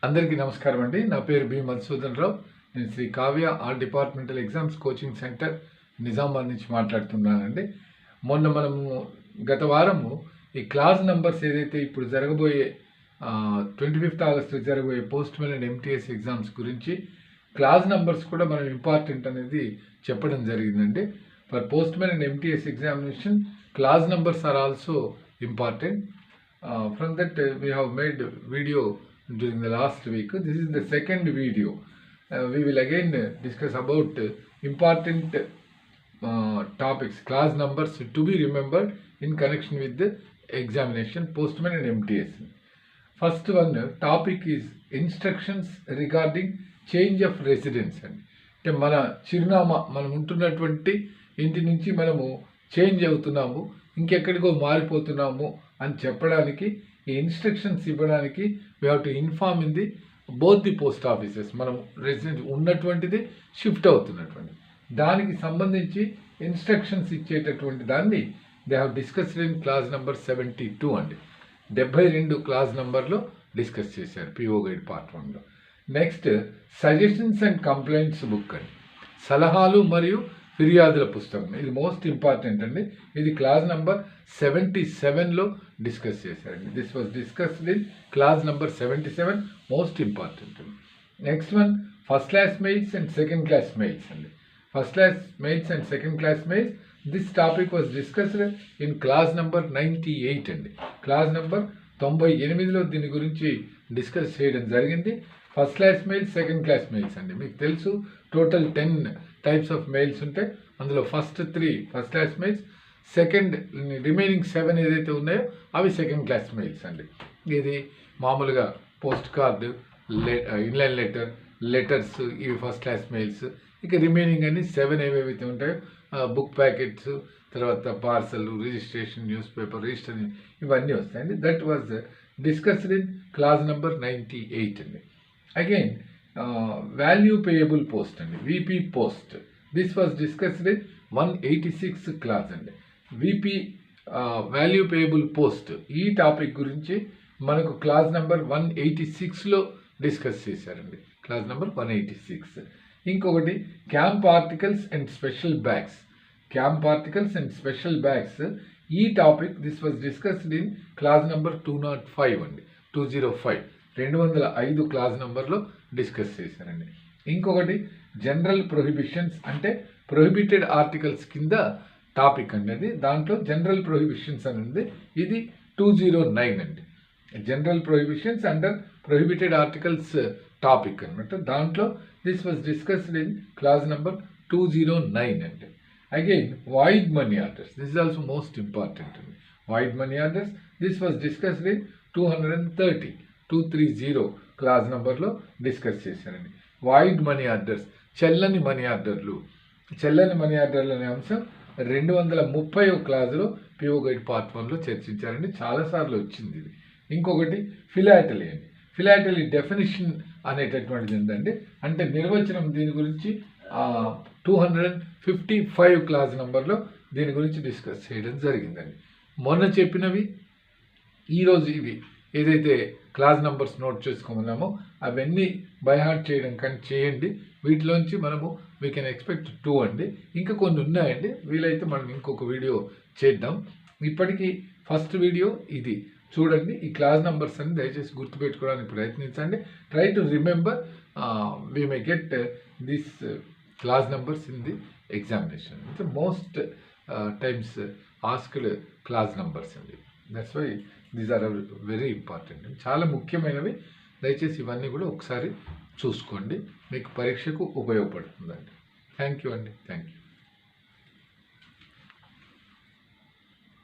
అందరికీ నమస్కారం అండి. నా పేరు బి మధుసూదన్ రావు. నేను Sri Kavya all departmental exams coaching centre Nizamabad నుంచి మాట్లాడుతున్నానండి. మనము గత వారము ఈ క్లాస్ నంబర్స్ ఏదైతే ఇప్పుడు జరగబోయే 25th ఆగస్టు జరగబోయే post men and MTS exams గురించి క్లాస్ నంబర్స్ కూడా మనం ఇంపార్టెంట్ అనేది చెప్పడం జరిగిందండి. For post men and MTS examination class numbers are also important. From that we have made video during the last week. This is the second video. We will again discuss about important topics, class numbers to be remembered in connection with the examination, postman and MTS. First one topic is instructions regarding change of residence. అంటే మన చిరునామా మనం ఉంటున్నటువంటి ఇంటి నుంచి మనము change అవుతున్నాము, ఇంకెక్కడికో మారిపోతున్నాము అని చెప్పడానికి ఈ ఇన్స్ట్రక్షన్స్ ఇవ్వడానికి we have to inform in the both the post offices. మనం రెసిడెంట్ ఉన్నటువంటిది షిఫ్ట్ అవుతున్నటువంటి దానికి సంబంధించి ఇన్స్ట్రక్షన్స్ ఇచ్చేటటువంటి దాన్ని they have discussed in class number 72 అండి. 72 క్లాస్ నెంబర్లో డిస్కస్ చేశారు పిఓ గైడ్ పార్ట్ 1లో. Next suggestions and complaints book అండి, సలహాలు మరియు ఫిర్యాదుల పుస్తకం. ఇది మోస్ట్ ఇంపార్టెంట్ అండి. ఇది క్లాస్ నెంబర్ 77లో డిస్కస్ చేశారండి. This was discussed in class number 77, most important అండి. Next one first class mails and second class mails అండి. First class mails and second class mails, this topic was discussed in class number 98 అండి. Class number 98లో దీని గురించి discuss చేయడం జరిగింది. First class mails, second class mails అండి. మీకు తెలుసు total 10 types of mails ఉంటాయి. అందులో first 3 first class mails, second remaining 7 ఏదైతే ఉన్నాయో అవి సెకండ్ క్లాస్ మెయిల్స్ అండి. ఇది మామూలుగా post card, inline letter, letters, ఇవి ఫస్ట్ క్లాస్ మెయిల్స్. ఇక రిమైనింగ్ అన్ని 7 ఏవేవైతే ఉంటాయో బుక్ ప్యాకెట్స్, తర్వాత parcel, registration, news paper, register, ఇవన్నీ వస్తాయండి. That was discussed in class number 98 అండి. అగైన్ వాల్యూ పేయబుల్ పోస్ట్ అండి, VP post. This was discussed in 186 class అండి. విపి వాల్యూ పేయబుల్ పోస్ట్, ఈ టాపిక్ గురించి మనకు క్లాస్ నెంబర్ 186లో డిస్కస్ చేశారండి. Class number 186. ఇంకొకటి camp articles and special bags. Camp articles and special bags, ఈ topic this was discussed in class number 205 అండి. 205 class నెంబర్లో discuss చేశారండి. ఇంకొకటి జనరల్ ప్రొహిబిషన్స్, అంటే ప్రొహిబిటెడ్ ఆర్టికల్స్ కింద టాపిక్ అండి. అది దాంట్లో జనరల్ ప్రొహిబిషన్స్ అని ఉంది. ఇది 209 అండి. General prohibitions under prohibited articles topic అనమాట. దాంట్లో this was discussed in class number 209 అండి. Again void money orders, this is also most important అండి. Void money orders, this was discussed in 230 class నెంబర్లో discuss చేశారండి. వాయిడ్ మనీ ఆర్డర్స్, చెల్లని money ఆర్డర్లు. చెల్లని money ఆర్డర్లు అనే అంశం 230 క్లాసులో పిఓ గైడ్ పార్ట్ 1లో చర్చించారండి. చాలాసార్లు వచ్చింది ఇది. ఇంకొకటి ఫిలాటలీ అండి. ఫిలాటలీ డెఫినిషన్ అనేటటువంటిది ఏంటంటే, అంటే నిర్వచనం, దీని గురించి 255 క్లాస్ నెంబర్లో దీని గురించి డిస్కస్ చేయడం జరిగిందండి. మొన్న చెప్పినవి ఈరోజు ఇవి ఏదైతే క్లాస్ నెంబర్స్ నోట్ చేసుకోమన్నామో అవన్నీ బైహార్ట్ చేయడం కానీ చేయండి. వీటిలోంచి మనము వీ కెన్ ఎక్స్పెక్ట్ 2 అండి. ఇంకా కొన్ని ఉన్నాయండి, వీలైతే మనం ఇంకొక వీడియో చేద్దాం. ఇప్పటికీ ఫస్ట్ వీడియో ఇది చూడండి. ఈ క్లాస్ నెంబర్స్ అన్ని దయచేసి గుర్తుపెట్టుకోవడానికి ప్రయత్నించండి. Try to remember, we may get this class numbers in the examination. It's most times asked class numbers అండి. That's why these are very important. చాలా ముఖ్యమైనవి. దయచేసి ఇవన్నీ కూడా ఒకసారి చూసుకోండి, మీకు పరీక్షకు ఉపయోగపడుతుందండి. థ్యాంక్ యూ అండి. Thank you.